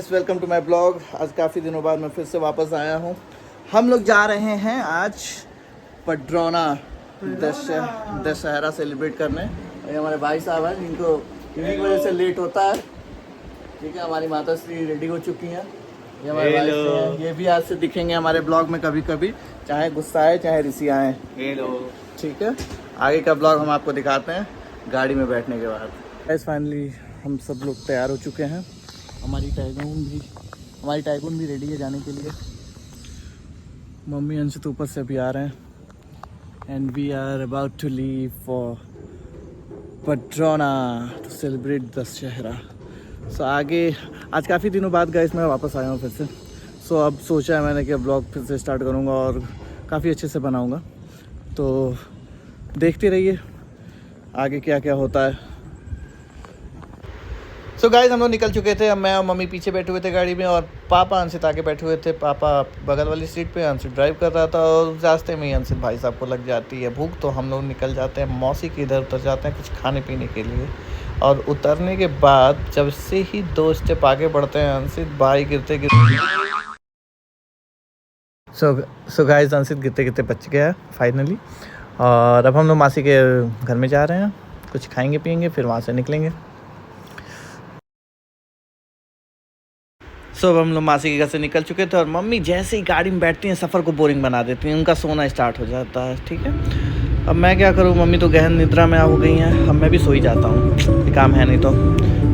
Welcome to my blog. आज काफ़ी दिनों बाद मैं फिर से वापस आया हूँ। हम लोग जा रहे हैं आज पडरौना दशहरा सेलिब्रेट करने। और ये हमारे भाई साहब हैं जिनको इन्हीं की वजह से लेट होता है। ठीक है, हमारी माता श्री रेडी हो चुकी हैं। ये हमारे भाई हैं, ये भी आज से दिखेंगे हमारे ब्लॉग में कभी कभी, चाहे गुस्सा आए चाहे ऋषि आए। हेलो, ठीक है। आगे का ब्लॉग हम आपको दिखाते हैं गाड़ी में बैठने के बाद। गाइस फाइनली हम सब लोग तैयार हो चुके हैं। हमारी टाइगून भी रेडी है जाने के लिए। मम्मी अंशित ऊपर से अभी आ रहे हैं and we are about to leave for Padrauna to celebrate Dussehra. So आगे आज काफ़ी दिनों बाद गाइस मैं वापस आया हूँ फिर से। सो अब सोचा है मैंने कि ब्लॉग फिर से स्टार्ट करूँगा और काफ़ी अच्छे से बनाऊँगा। तो देखते रहिए आगे क्या क्या होता है। सो गाइस हम लोग निकल चुके थे। अब मैं और मम्मी पीछे बैठे हुए थे गाड़ी में और पापा अंशित आगे बैठे हुए थे। पापा बगल वाली सीट पे, अंशित ड्राइव कर रहा था। और रास्ते में ही अंशित भाई साहब को लग जाती है भूख, तो हम लोग निकल जाते हैं मौसी के इधर उतर जाते हैं कुछ खाने पीने के लिए। और उतरने के बाद जब से ही 2 स्टेप आगे बढ़ते हैं अंशित भाई गिरते सो गाइस अंशित गिरते गिरते बच गया फाइनली। और अब हम लोग मासी के घर में जा रहे हैं, कुछ खाएंगे पियेंगे फिर वहाँ से निकलेंगे। सब हम लोग मासी के घर से निकल चुके थे और मम्मी जैसे ही गाड़ी में बैठती हैं सफ़र को बोरिंग बना देती हैं, उनका सोना स्टार्ट हो जाता है। ठीक है, अब मैं क्या करूँ, मम्मी तो गहन निद्रा में हो गई हैं, अब मैं भी सो ही जाता हूँ, काम है नहीं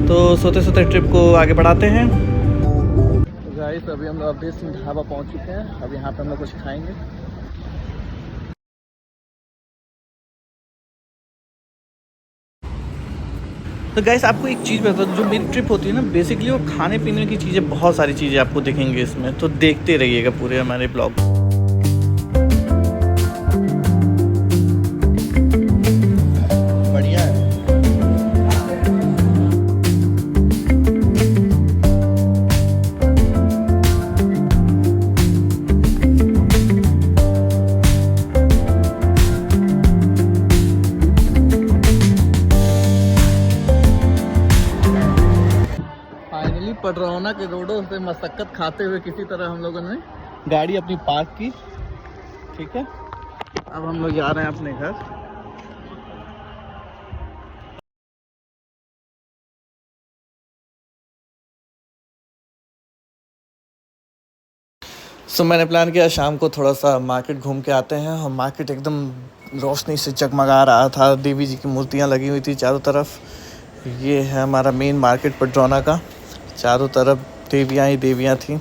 तो सोते सोते ट्रिप को आगे बढ़ाते हैं। गाइस अभी हम लोग अवधेश सिंह ढाबा पहुँच चुके हैं। अब यहाँ पर हम लोग कुछ खाएँगे। तो गाइस आपको एक चीज़ बता दूं, जो मेरी ट्रिप होती है ना बेसिकली वो खाने पीने की चीज़ें, बहुत सारी चीज़ें आपको दिखेंगे इसमें, तो देखते रहिएगा पूरे हमारे ब्लॉग। बढ़िया है। पडरौना के रोडों से मशक्कत खाते हुए किसी तरह हम लोगों ने गाड़ी अपनी पार्क की। ठीक है, अब हम लोग जा रहे हैं अपने घर। सो मैंने प्लान किया शाम को थोड़ा सा मार्केट घूम के आते हैं। और मार्केट एकदम रोशनी से जगमगा रहा था, देवी जी की मूर्तियाँ लगी हुई थी चारों तरफ। ये है हमारा मेन मार्केट पडरौना का, चारों तरफ देवियाँ ही देवियाँ थी।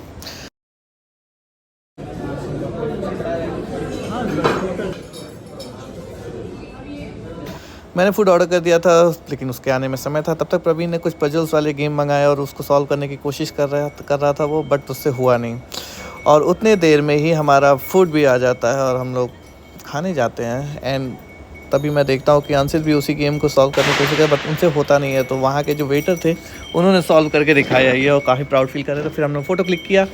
मैंने फूड ऑर्डर कर दिया था लेकिन उसके आने में समय था। तब तक प्रवीण ने कुछ पजल्स वाले गेम मंगाए और उसको सॉल्व करने की कोशिश कर रहा था वो, बट उससे हुआ नहीं। और उतने देर में ही हमारा फूड भी आ जाता है और हम लोग खाने जाते हैं। एंड तभी मैं देखता हूँ कि अंशित भी उसी गेम को सॉल्व करने की कोशिश कर, बट उनसे होता नहीं है। तो वहाँ के जो वेटर थे उन्होंने सॉल्व करके दिखाया ये, और काफ़ी प्राउड फील कर रहे थे। फिर हमने फ़ोटो क्लिक किया।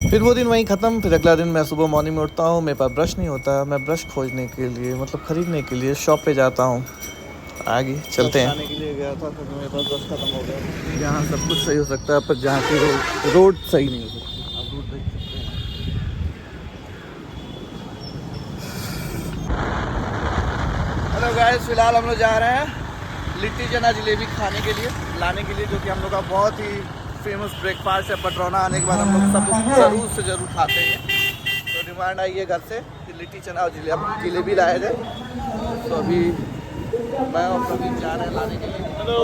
फिर वो दिन वहीं ख़त्म। फिर अगला दिन मैं सुबह मॉर्निंग में उठता हूँ, मेरे पास ब्रश नहीं होता। मैं ब्रश खोजने के लिए मतलब ख़रीदने के लिए शॉप पे जाता हूँ। आगे चलते हैं। खाने के लिए गया था तो मेरे पास ब्रश ख़त्म हो गया। यहाँ सब कुछ सही हो सकता है पर जहाँ की रोड सही नहीं हो सकती। आप रोड देख सकते हैं। हेलो गाइस, फिलहाल हम लोग जा रहे हैं लिट्टी चना जलेबी खाने के लिए, लाने के लिए, जो कि हम लोग का बहुत ही फेमस ब्रेकफास्ट है। पडरौना आने के बाद हम लोग सब ज़रूर से ज़रूर खाते हैं। तो डिमांड आई है घर से कि लिट्टी चना और जलेबी लाया जाए। तो अभी मैं और प्रवीण जा रहे हैं लाने के लिए। हेलो,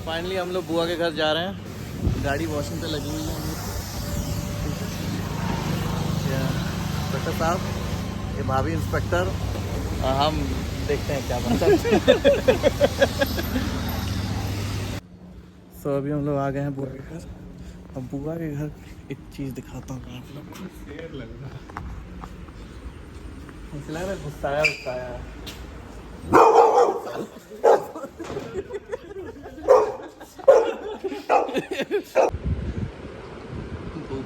फाइनली हम लोग बुआ के घर जा रहे हैं। गाड़ी वॉशिंग पे लगी हुई है। इंस्पेक्टर साहब, ये भाभी इंस्पेक्टर, और हम देखते हैं क्या बनता है। सो अभी हम लोग आ गए हैं बुआ के घर। अब बुआ के घर एक चीज़ दिखाता हूँ आप लोग को। शेर लग रहा है, गुस्साया। भूख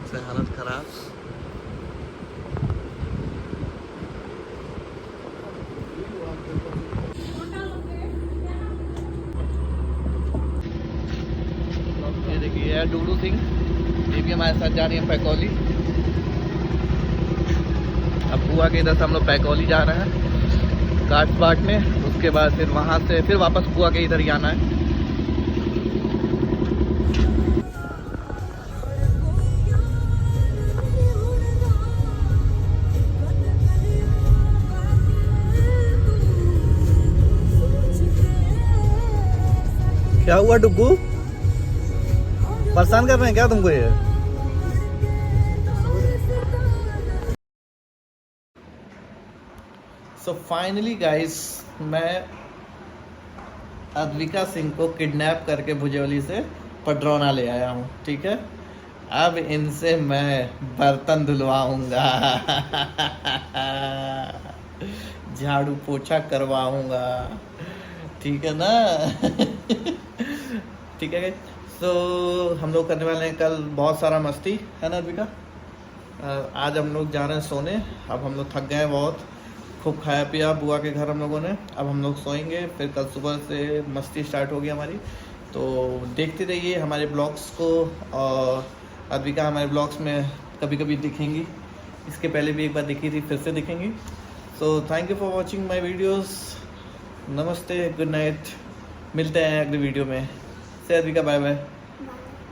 से हालत खराब। ये देखिए ये है डूडू सिंह, ये भी हमारे साथ जा रही है पैकौली। अब बुआ के इधर से हम लोग पैकौली जा रहे हैं कार्ड्स बांटने, उसके बाद फिर वहाँ से फिर वापस बुआ के इधर ही आना है। क्या हुआ डुग्गू, परेशान कर रहे हैं क्या तुमको ये? सो फाइनली गाइस, मैं अद्विका सिंह को किडनैप करके भुजौली से पडरौना ले आया हूँ, ठीक है। अब इनसे मैं बर्तन धुलवाऊंगा, झाड़ू पोछा करवाऊंगा, ठीक है ना। ठीक है। तो हम लोग करने वाले हैं कल बहुत सारा मस्ती, है ना अद्विका। आज हम लोग जा रहे हैं सोने। अब हम लोग थक गए हैं बहुत, खूब खाया पिया बुआ के घर हम लोगों ने। अब हम लोग सोएंगे, फिर कल सुबह से मस्ती स्टार्ट होगी हमारी। तो देखते रहिए हमारे ब्लॉग्स को, और अद्विका हमारे ब्लॉग्स में कभी कभी दिखेंगी। इसके पहले भी एक बार दिखी थी, फिर से दिखेंगी। So thank you for watching my videos. नमस्ते, गुड नाइट, मिलते हैं अगली वीडियो में। से Advika bye bye,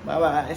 bye bye.